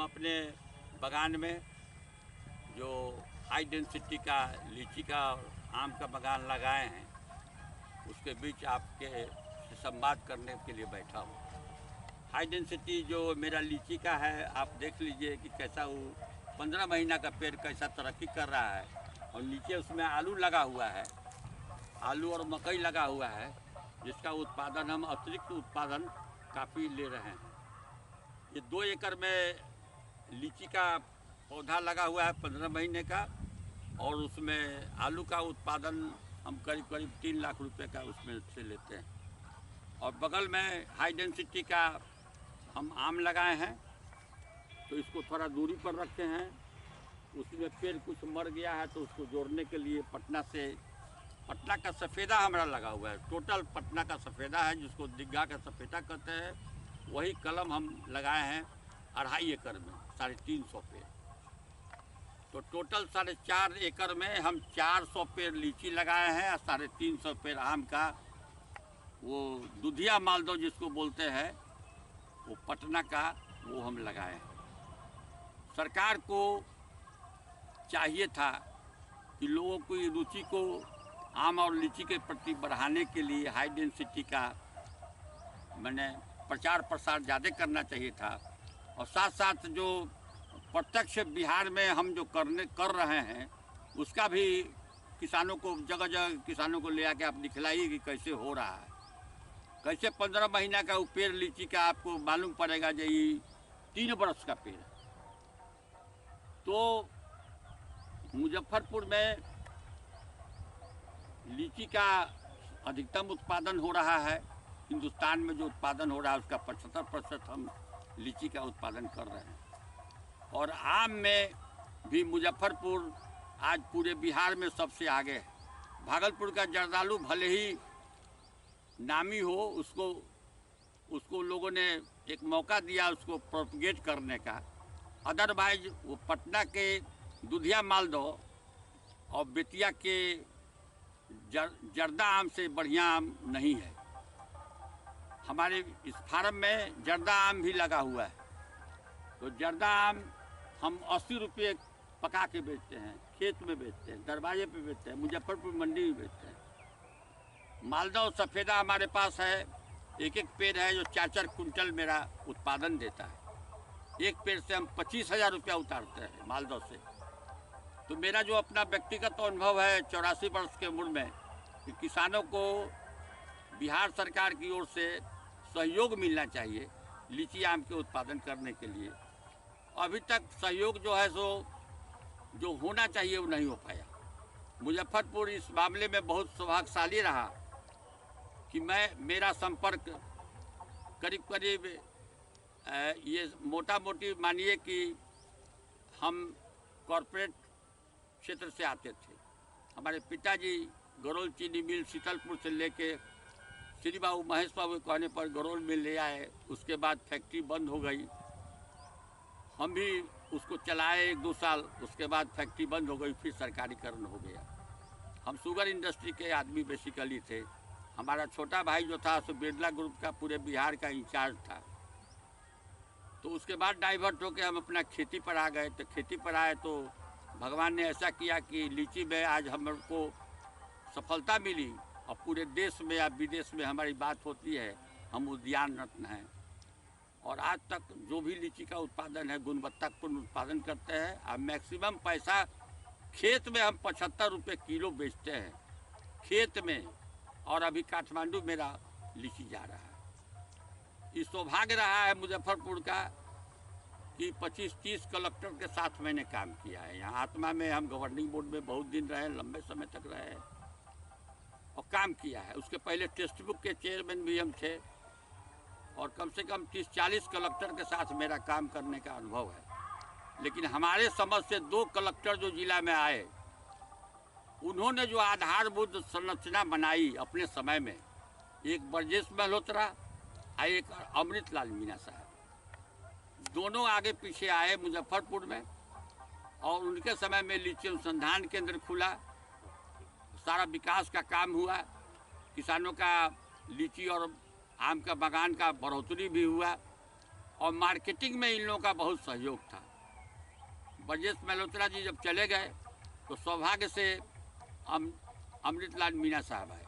अपने बागान में जो हाई डेंसिटी का लीची का और आम का बागान लगाए हैं, उसके बीच आपके से संवाद करने के लिए बैठा हूँ। हाई डेंसिटी जो मेरा लीची का है, आप देख लीजिए कि कैसा वो 15 महीना का पेड़ कैसा तरक्की कर रहा है, और नीचे उसमें आलू लगा हुआ है, आलू और मकई लगा हुआ है, जिसका उत्पादन हम अतिरिक्त उत्पादन काफ़ी ले रहे हैं। ये 2 एकड़ में लीची का पौधा लगा हुआ है 15 महीने का, और उसमें आलू का उत्पादन हम करीब करीब 3 लाख रुपए का उसमें से लेते हैं। और बगल में हाई डेंसिटी का हम आम लगाए हैं, तो इसको थोड़ा दूरी पर रखे हैं। उसमें पेड़ कुछ मर गया है, तो उसको जोड़ने के लिए पटना का सफ़ेदा हमारा लगा हुआ है। टोटल पटना का सफ़ेदा है, जिसको दिग्गा का सफ़ेदा कहते हैं, वही कलम हम लगाए हैं 2.5 एकड़ में 350 पेड़। तो टोटल 4.5 एकड़ में हम 400 पेड़ लीची लगाए हैं और 350 पेड़ आम का, वो दुधिया मालदो जिसको बोलते हैं, वो पटना का, वो हम लगाए हैं। सरकार को चाहिए था कि लोगों की रुचि को आम और लीची के प्रति बढ़ाने के लिए हाई डेंसिटी का मैंने प्रचार प्रसार ज़्यादा करना चाहिए था। और साथ साथ जो प्रत्यक्ष बिहार में हम जो कर रहे हैं, उसका भी किसानों को जगह जगह किसानों को ले आके आप दिखलाइए कि कैसे हो रहा है, कैसे 15 महीना का वो पेड़ लीची का आपको मालूम पड़ेगा जो ये 3 बरस का पेड़ है। तो मुजफ्फरपुर में लीची का अधिकतम उत्पादन हो रहा है। हिंदुस्तान में जो उत्पादन हो रहा है उसका 75% हम लीची का उत्पादन कर रहे हैं। और आम में भी मुजफ्फरपुर आज पूरे बिहार में सबसे आगे है। भागलपुर का जर्दालू भले ही नामी हो, उसको लोगों ने एक मौका दिया उसको प्रोपगेट करने का। अदरवाइज वो पटना के दुधिया मालदो और बेतिया के जर्दा आम से बढ़िया आम नहीं है। हमारे इस फार्म में जर्दा आम भी लगा हुआ है। तो जर्दा आम हम 80 रुपये पका के बेचते हैं, खेत में बेचते हैं, दरवाजे पे बेचते हैं, मुजफ्फरपुर मंडी में बेचते हैं। मालदा और सफ़ेदा हमारे पास है, एक एक पेड़ है जो 4-4 कुंटल मेरा उत्पादन देता है। एक पेड़ से हम 25,000 रुपया उतारते हैं मालदा से। तो मेरा जो अपना व्यक्तिगत अनुभव है 84 वर्ष के उम्र में, कि किसानों को बिहार सरकार की ओर से सहयोग मिलना चाहिए लीची आम के उत्पादन करने के लिए। अभी तक सहयोग जो है सो जो होना चाहिए वो नहीं हो पाया। मुजफ्फरपुर इस मामले में बहुत सौभाग्यशाली रहा कि मेरा संपर्क करीब करीब ये मोटा मोटी मानिए कि हम कॉरपोरेट क्षेत्र से आते थे। हमारे पिताजी गरोल चीनी मिल शीतलपुर से लेके श्री बाबू महेश बाबू कहने पर गरोल मिल ले आए। उसके बाद फैक्ट्री बंद हो गई, हम भी उसको चलाए 1-2 साल, उसके बाद फैक्ट्री बंद हो गई, फिर सरकारीकरण हो गया। हम शुगर इंडस्ट्री के आदमी बेसिकली थे। हमारा छोटा भाई जो था सो बिरला ग्रुप का पूरे बिहार का इंचार्ज था। तो उसके बाद डाइवर्ट होकर हम अपना खेती पर आ गए। तो खेती पर आए तो भगवान ने ऐसा किया कि लीची में आज हमको सफलता मिली, और पूरे देश में या विदेश में हमारी बात होती है, हम उद्यान रत्न हैं। और आज तक जो भी लीची का उत्पादन है गुणवत्तापूर्ण उत्पादन करते हैं। और मैक्सिमम पैसा खेत में हम 75 रुपये किलो बेचते हैं खेत में। और अभी काठमांडू मेरा लीची जा रहा है। ये सौभाग्य रहा है मुजफ्फरपुर का कि 25-30 कलेक्टर के साथ मैंने काम किया है। यहाँ आत्मा में हम गवर्निंग बोर्ड में बहुत दिन रहे, लंबे समय तक रहे और काम किया है। उसके पहले टेक्स्ट बुक के चेयरमैन भी हम थे, और कम से कम 30-40 कलेक्टर के साथ मेरा काम करने का अनुभव है। लेकिन हमारे समझ से 2 कलेक्टर जो जिला में आए, उन्होंने जो आधारभूत संरचना बनाई अपने समय में, एक ब्रजेश मल्होत्रा और एक अमृतलाल मीणा साहब, दोनों आगे पीछे आए मुजफ्फरपुर में। और उनके समय में लीची अनुसंधान केंद्र खुला, सारा विकास का काम हुआ, किसानों का लीची और आम का बागान का बढ़ोतरी भी हुआ। और मार्केटिंग में इन लोगों का बहुत सहयोग था। ब्रजेश मेहरोत्रा जी जब चले गए तो सौभाग्य से अमृतलाल मीना साहब आए,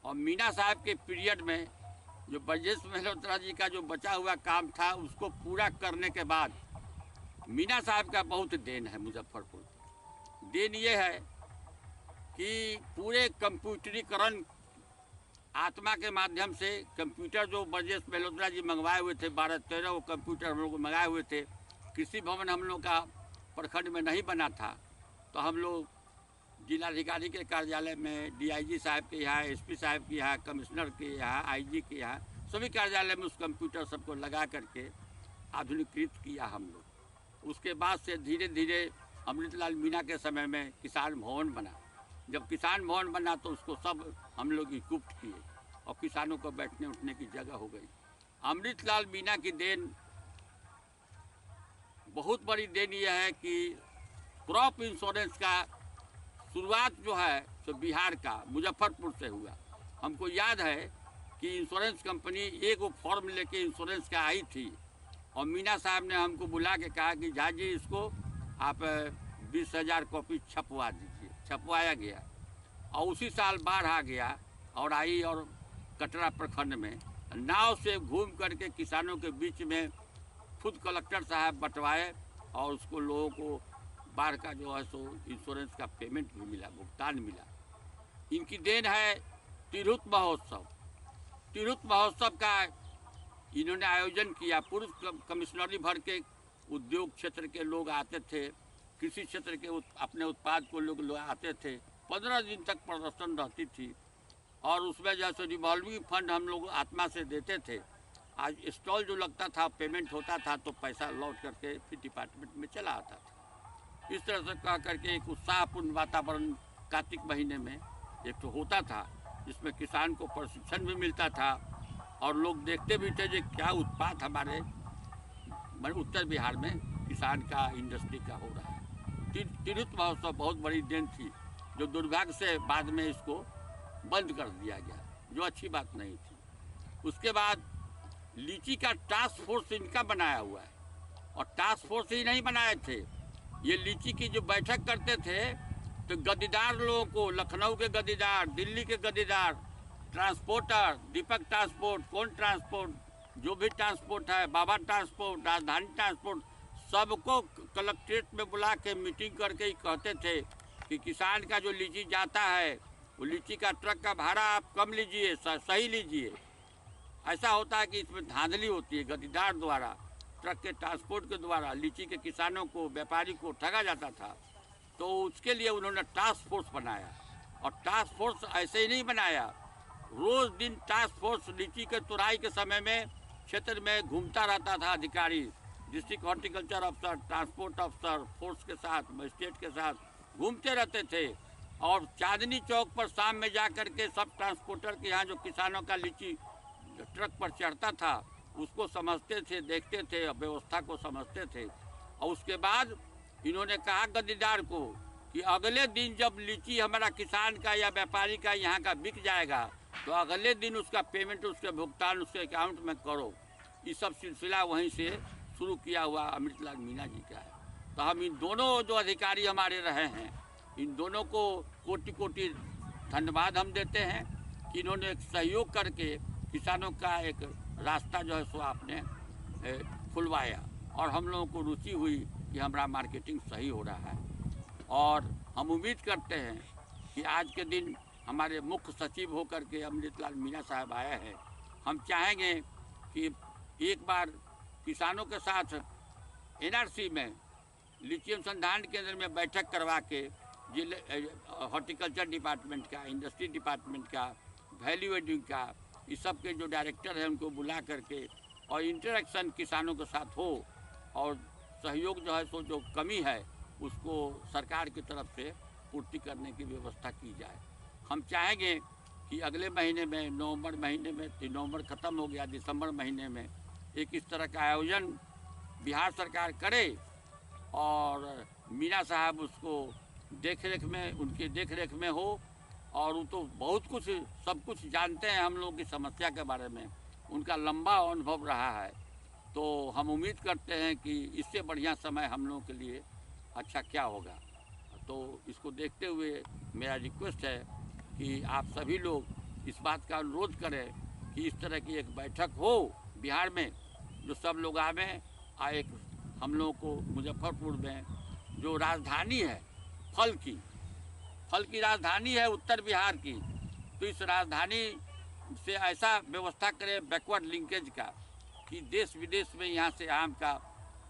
और मीना साहब के पीरियड में जो ब्रजेश मेहरोत्रा जी का जो बचा हुआ काम था उसको पूरा करने के बाद मीना साहब का बहुत देन है मुजफ्फरपुर। देन ये है कि पूरे कंप्यूटरीकरण आत्मा के माध्यम से कंप्यूटर जो ब्रजेश मेहरोत्रा जी मंगवाए हुए थे, 12-13 वो कंप्यूटर हम लोग मंगाए हुए थे। कृषि भवन हम लोग का प्रखंड में नहीं बना था, तो हम लोग जिलाधिकारी के कार्यालय में, डीआईजी साहब के यहाँ, एसपी साहब के यहाँ, कमिश्नर के यहाँ, आईजी के यहाँ, सभी कार्यालय में उस कंप्यूटर सबको लगा करके आधुनिकीकृत किया हम लोग। उसके बाद से धीरे धीरे अमृतलाल मीना के समय में किसान भवन बना। जब किसान भवन बना तो उसको सब हम लोग इक्विप्ड किए और किसानों को बैठने उठने की जगह हो गई। अमृतलाल मीना की देन, बहुत बड़ी देन यह है कि क्रॉप इंश्योरेंस का शुरुआत जो है तो बिहार का मुजफ्फरपुर से हुआ। हमको याद है कि इंश्योरेंस कंपनी एक वो फॉर्म लेके इंश्योरेंस का आई थी और मीना साहब ने हमको बुला के कहा कि झा जी इसको आप 20,000 कॉपी छपवा दीजिए। छपवाया गया और उसी साल बाढ़ आ गया और आई, और कटरा प्रखंड में नाव से घूम करके किसानों के बीच में खुद कलेक्टर साहब बंटवाए और उसको लोगों को बाढ़ का जो है सो इंश्योरेंस का पेमेंट भी मिला, भुगतान मिला। इनकी देन है तिरहुत महोत्सव। तिरहुत महोत्सव का इन्होंने आयोजन किया। पूर्व कमिश्नरी भर के उद्योग क्षेत्र के लोग आते थे, कृषि क्षेत्र के अपने उत्पाद को लोग आते थे। 15 दिन तक प्रदर्शन रहती थी और उसमें जैसे रिवॉल्विंग फंड हम लोग आत्मा से देते थे। आज स्टॉल जो लगता था, पेमेंट होता था तो पैसा लौट करके फिर डिपार्टमेंट में चला आता था। इस तरह से कह करके एक उत्साहपूर्ण वातावरण कार्तिक महीने में एक तो होता था, जिसमें किसान को प्रशिक्षण भी मिलता था और लोग देखते भी थे कि क्या उत्पाद हमारे उत्तर बिहार में किसान का, इंडस्ट्री का हो रहा है। तिरहुत महोत्सव बहुत बड़ी देन थी, जो दुर्भाग्य से बाद में इसको बंद कर दिया गया, जो अच्छी बात नहीं थी। उसके बाद लीची का टास्क फोर्स इनका बनाया हुआ है, और टास्क फोर्स ही नहीं बनाए थे, ये लीची की जो बैठक करते थे तो गद्दीदार लोगों को, लखनऊ के गद्दीदार, दिल्ली के गद्दीदार, ट्रांसपोर्टर, दीपक ट्रांसपोर्ट, कौन ट्रांसपोर्ट, जो भी ट्रांसपोर्ट है, बाबा ट्रांसपोर्ट, राजधानी ट्रांसपोर्ट, सबको कलेक्ट्रेट में बुला के मीटिंग करके ही कहते थे कि किसान का जो लीची जाता है वो लीची का ट्रक का भाड़ा आप कम लीजिए, सही लीजिए। ऐसा होता है कि इसमें धांधली होती है, गद्दीदार द्वारा, ट्रक के ट्रांसपोर्ट के द्वारा लीची के किसानों को, व्यापारी को ठगा जाता था। तो उसके लिए उन्होंने टास्क फोर्स बनाया, और टास्क फोर्स ऐसे ही नहीं बनाया, रोज़ दिन टास्क फोर्स लीची के तुराई के समय में क्षेत्र में घूमता रहता था। अधिकारी, डिस्ट्रिक्ट हॉर्टिकल्चर अफसर, ट्रांसपोर्ट अफसर, फोर्स के साथ, मजिस्ट्रेट के साथ घूमते रहते थे और चांदनी चौक पर शाम में जा कर के सब ट्रांसपोर्टर के यहाँ जो किसानों का लीची ट्रक पर चढ़ता था उसको समझते थे, देखते थे, व्यवस्था को समझते थे। और उसके बाद इन्होंने कहा गद्दीदार को कि अगले दिन जब लीची हमारा किसान का या व्यापारी का यहाँ का बिक जाएगा तो अगले दिन उसका पेमेंट, उसके भुगतान उसके अकाउंट में करो। ये सब सिलसिला वहीं से शुरू किया हुआ अमृतलाल मीना जी का है। तो हम इन दोनों जो अधिकारी हमारे रहे हैं, इन दोनों को कोटि कोटि धन्यवाद हम देते हैं कि इन्होंने एक सहयोग करके किसानों का एक रास्ता जो है सो आपने खुलवाया, और हम लोगों को रुचि हुई कि हमारा मार्केटिंग सही हो रहा है। और हम उम्मीद करते हैं कि आज के दिन हमारे मुख्य सचिव होकर के अमृतलाल मीना साहब आए हैं। हम चाहेंगे कि एक बार किसानों के साथ एनआरसी में, लीची अनुसंधान केंद्र में बैठक करवा के जिले हॉर्टिकल्चर डिपार्टमेंट का, इंडस्ट्री डिपार्टमेंट का, वैल्यू एडिंग का, इस सब के जो डायरेक्टर हैं उनको बुला करके और इंटरेक्शन किसानों के साथ हो, और सहयोग जो है सो जो कमी है उसको सरकार की तरफ से पूर्ति करने की व्यवस्था की जाए। हम चाहेंगे कि अगले महीने में, नवंबर महीने में, नवंबर ख़त्म हो गया, दिसंबर महीने में एक इस तरह का आयोजन बिहार सरकार करे और मीना साहब उसको देख रेख में, उनके देख रेख में हो। और वो तो बहुत कुछ, सब कुछ जानते हैं हम लोगों की समस्या के बारे में, उनका लंबा अनुभव रहा है। तो हम उम्मीद करते हैं कि इससे बढ़िया समय हम लोगों के लिए अच्छा क्या होगा। तो इसको देखते हुए मेरा रिक्वेस्ट है कि आप सभी लोग इस बात का अनुरोध करें कि इस तरह की एक बैठक हो बिहार में, जो सब लोग आवें। एक हम लोगों को मुजफ्फरपुर में जो राजधानी है फल की राजधानी है उत्तर बिहार की, तो इस राजधानी से ऐसा व्यवस्था करें बैकवर्ड लिंकेज का कि देश विदेश में यहाँ से आम का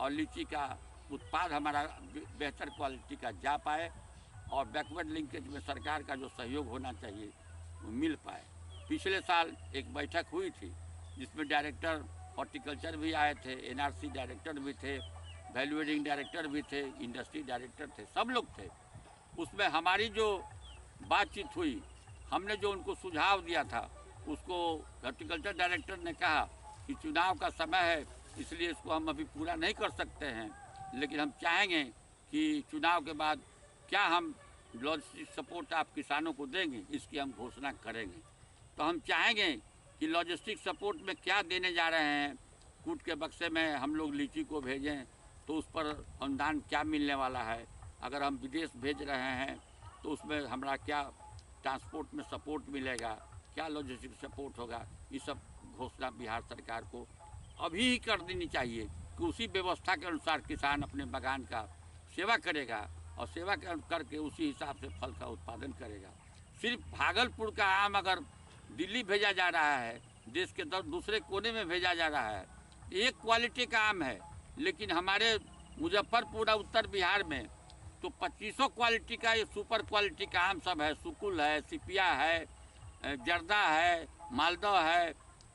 और लीची का उत्पाद हमारा बेहतर क्वालिटी का जा पाए, और बैकवर्ड लिंकेज में सरकार का जो सहयोग होना चाहिए वो मिल पाए। पिछले साल एक बैठक हुई थी जिसमें डायरेक्टर हॉर्टिकल्चर भी आए थे, एनआरसी डायरेक्टर भी थे, वैल्यू एडिंग डायरेक्टर भी थे, इंडस्ट्री डायरेक्टर थे, सब लोग थे। उसमें हमारी जो बातचीत हुई, हमने जो उनको सुझाव दिया था, उसको हॉर्टिकल्चर डायरेक्टर ने कहा कि चुनाव का समय है इसलिए इसको हम अभी पूरा नहीं कर सकते हैं, लेकिन हम चाहेंगे कि चुनाव के बाद क्या हम लॉजिस्टिक सपोर्ट आप किसानों को देंगे, इसकी हम घोषणा करेंगे। तो हम चाहेंगे कि लॉजिस्टिक सपोर्ट में क्या देने जा रहे हैं, कूट के बक्से में हम लोग लीची को भेजें तो उस पर अनुदान क्या मिलने वाला है, अगर हम विदेश भेज रहे हैं तो उसमें हमारा क्या ट्रांसपोर्ट में सपोर्ट मिलेगा, क्या लॉजिस्टिक सपोर्ट होगा, ये सब घोषणा बिहार सरकार को अभी ही कर देनी चाहिए कि उसी व्यवस्था के अनुसार किसान अपने बागान का सेवा करेगा और सेवा करके उसी हिसाब से फल का उत्पादन करेगा। सिर्फ भागलपुर का आम अगर दिल्ली भेजा जा रहा है, देश के दूसरे कोने में भेजा जा रहा है, एक क्वालिटी का आम है, लेकिन हमारे मुजफ्फरपुर उत्तर बिहार में तो 2500 क्वालिटी का ये सुपर क्वालिटी का आम सब है। सुकुल है, सिपिया है, जर्दा है, मालदह है,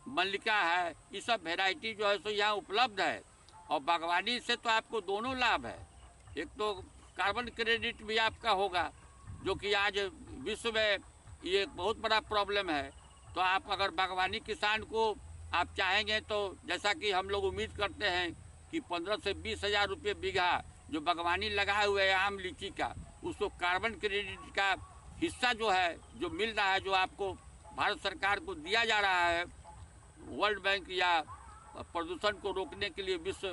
मल्लिका है, ये सब वेराइटी जो है सो यहाँ उपलब्ध है। और बागवानी से तो आपको दोनों लाभ है, एक तो कार्बन क्रेडिट भी आपका होगा, जो कि आज विश्व में ये बहुत बड़ा प्रॉब्लम है। तो आप अगर बागवानी किसान को आप चाहेंगे तो जैसा कि हम लोग उम्मीद करते हैं कि 15 से 20 हज़ार रुपये बीघा जो बागवानी लगाए हुए है आम लीची का, उसको कार्बन क्रेडिट का हिस्सा जो है जो मिल रहा है, जो आपको भारत सरकार को दिया जा रहा है वर्ल्ड बैंक या प्रदूषण को रोकने के लिए विश्व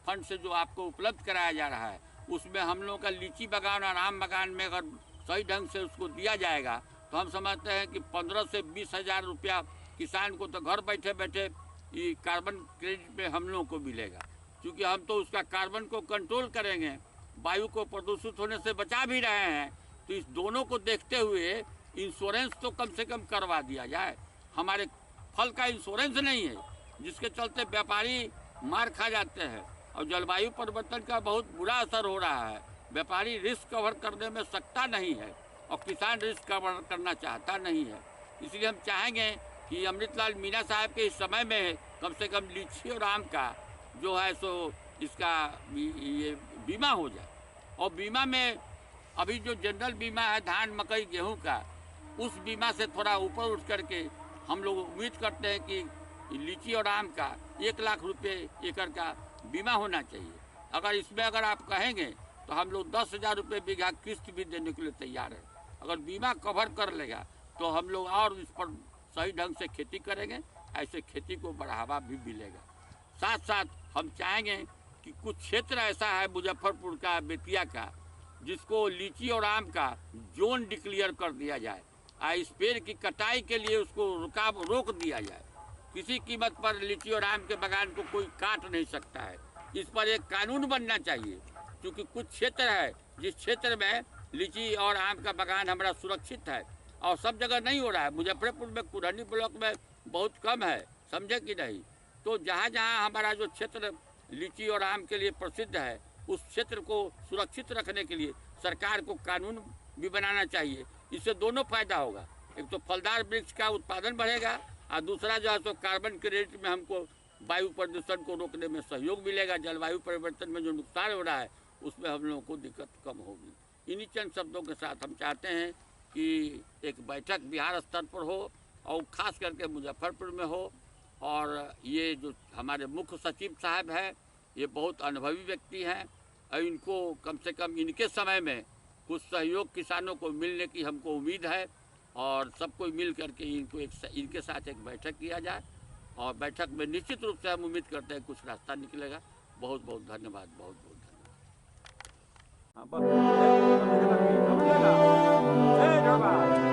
फंड से जो आपको उपलब्ध कराया जा रहा है, उसमें हम लोगों का लीची बागान और आम बागान में अगर सही ढंग से उसको दिया जाएगा तो हम समझते हैं कि 15 से 20 हज़ार रुपया किसान को तो घर बैठे बैठे ये कार्बन क्रेडिट पे हम लोगों को मिलेगा। क्योंकि हम तो उसका कार्बन को कंट्रोल करेंगे, वायु को प्रदूषित होने से बचा भी रहे हैं। तो इस दोनों को देखते हुए इंश्योरेंस तो कम से कम करवा दिया जाए। हमारे फल का इंश्योरेंस नहीं है, जिसके चलते व्यापारी मार खा जाते हैं और जलवायु परिवर्तन का बहुत बुरा असर हो रहा है। व्यापारी रिस्क कवर करने में सकता नहीं है और किसान रिस्क कवर करना चाहता नहीं है। इसलिए हम चाहेंगे कि अमृतलाल मीणा साहब के इस समय में कम से कम लीची और आम का जो है सो इसका ये बीमा हो जाए। और बीमा में अभी जो जनरल बीमा है धान मकई गेहूं का, उस बीमा से थोड़ा ऊपर उठ करके हम लोग उम्मीद करते हैं कि लीची और आम का 1 लाख रुपये एकड़ का बीमा होना चाहिए। अगर इसमें अगर आप कहेंगे तो हम लोग 10,000 रुपये बीघा किस्त भी देने के लिए तैयार है। अगर बीमा कवर कर लेगा तो हम लोग और इस पर सही ढंग से खेती करेंगे, ऐसे खेती को बढ़ावा भी मिलेगा। साथ साथ हम चाहेंगे कि कुछ क्षेत्र ऐसा है मुजफ्फरपुर का, बेतिया का, जिसको लीची और आम का जोन डिक्लेयर कर दिया जाए। इस पेड़ की कटाई के लिए उसको रोक दिया जाए। किसी कीमत पर लीची और आम के बागान को कोई काट नहीं सकता है। इस पर एक कानून बनना चाहिए, क्योंकि कुछ क्षेत्र है जिस क्षेत्र में लीची और आम का बागान हमारा सुरक्षित है और सब जगह नहीं हो रहा है। मुजफ्फरपुर में कुरहनी ब्लॉक में बहुत कम है, समझे कि नहीं। तो जहाँ जहाँ हमारा जो क्षेत्र लीची और आम के लिए प्रसिद्ध है, उस क्षेत्र को सुरक्षित रखने के लिए सरकार को कानून भी बनाना चाहिए। इससे दोनों फायदा होगा, एक तो फलदार वृक्ष का उत्पादन बढ़ेगा और दूसरा जो है तो कार्बन क्रेडिट में हमको वायु प्रदूषण को रोकने में सहयोग मिलेगा। जलवायु परिवर्तन में जो नुकसान हो रहा है उसमें हम लोगों को दिक्कत कम होगी। इन्हीं चंद शब्दों के साथ हम चाहते हैं कि एक बैठक बिहार स्तर पर हो और ख़ास करके मुजफ्फरपुर में हो। और ये जो हमारे मुख्य सचिव साहब हैं, ये बहुत अनुभवी व्यक्ति हैं और इनको कम से कम इनके समय में कुछ सहयोग किसानों को मिलने की हमको उम्मीद है और सबको मिल करके इनके साथ एक बैठक किया जाए और बैठक में निश्चित रूप से हम उम्मीद करते हैं कुछ रास्ता निकलेगा। बहुत बहुत धन्यवाद, बहुत बहुत धन्यवाद।